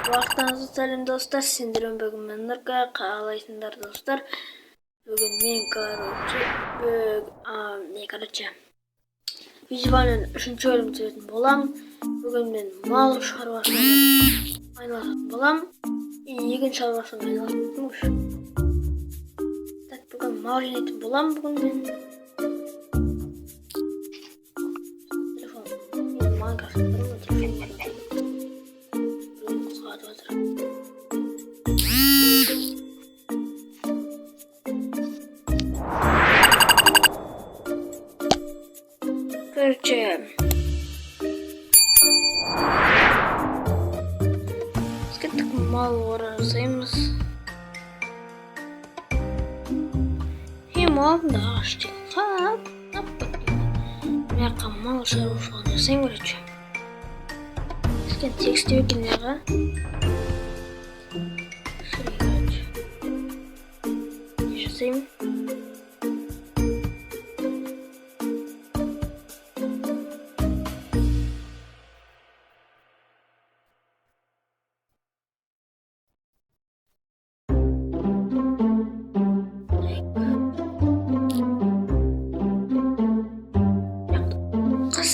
Вақтыңызды сәлем достар, сендермен бүгін мен Нұрка, қалайсыңдар достар? Бүгін мен видеоның 3-ші бөлімін түсіретін болам. Бүгін мен мал шаруашылығымен айналысатын болам. Егін шаруашылығымен айналысатын. Так, бүгін мал жинайтын болам. Бүгін мен короче, сколько мало жасаймыз. И мал дашти. Я мал шаруашылығын жасаймын, короче. Текстовый киноға жасаймын.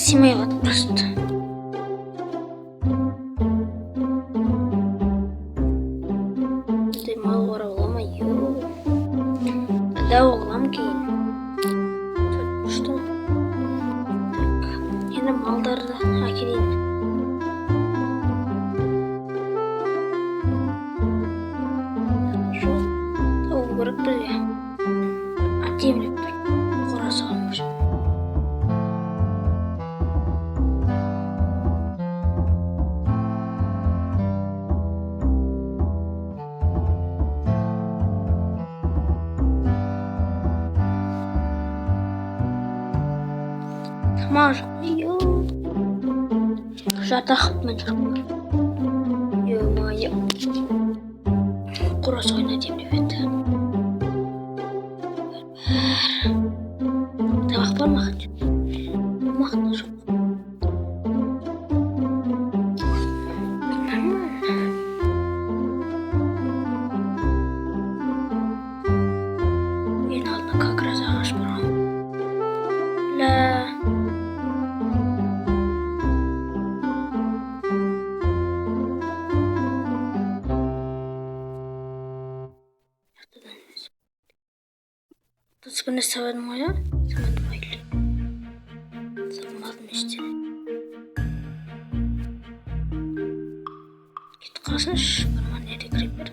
Симай қалады просто. Мал оралама, да оғлам кейін. Что? Так, енді малдарды әкелейін. Жоқ, тауы көріп біле. Әтемлік бір қорасы қалмыш. Мал жоқ. Жатақпын жоқ. Ё-моё. Құрасы ойнатайын деп еді. Табақ бар ма? Тамақ жоқ. Ең алдында как раз ағаш бар. Тут спины саван моя, саван майли. Саван мешти. Кит қасаш, барман ере крипер.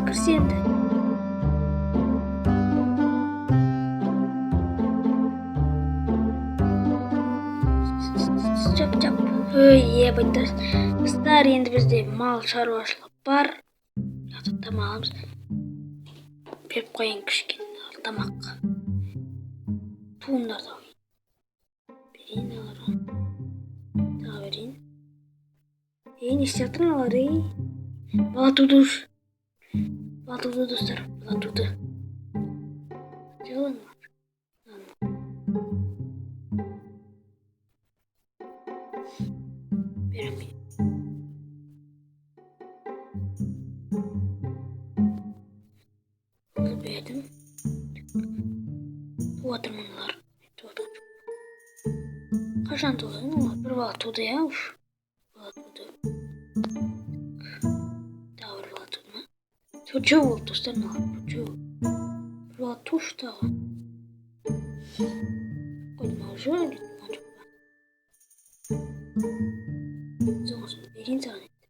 кірсе енді. Чап. Ебать, достар, енді бізде мал шаруашылығы бар. Тамақ аламыз. Беріп қойын кішкене тамақ. Туындар да берейін алар. Тағы берейін. Не істеп жатырмын алар, бала туды достар, бала туды. Беремін. Bunu бердім. Туып жатырмын олар. Қашан туды? Бір бала туды, бала туды. Тағы бір бала туды ма? Төртеу болды достар, төртеу. Бір бала тушы тағы. Қойдым уже кеткен жоқ па. Соғысын берейін саған енді.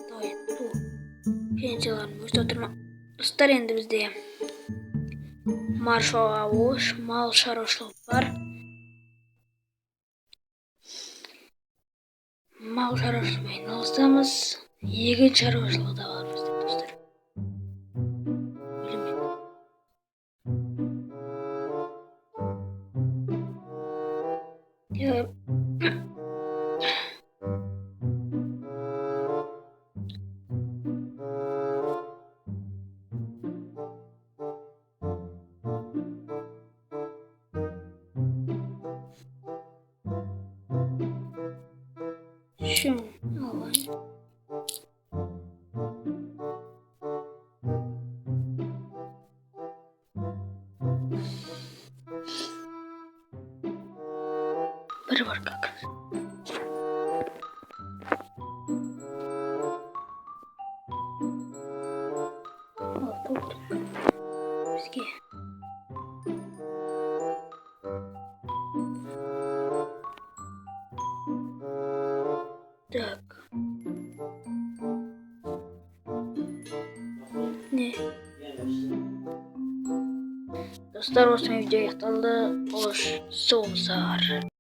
Давай, ту. Пенсияларын өсіп отырма. Достар, енді бізде мал шаруашылығы бар. Мал шаруашылығымен айналысамыз. Егін шаруашылығы да бар бізде достар. Şunu alayım. Bir var kanka. Bizge. Так. Не. Достар, осымен видео аяқталды. Қош, сау болыңыздар.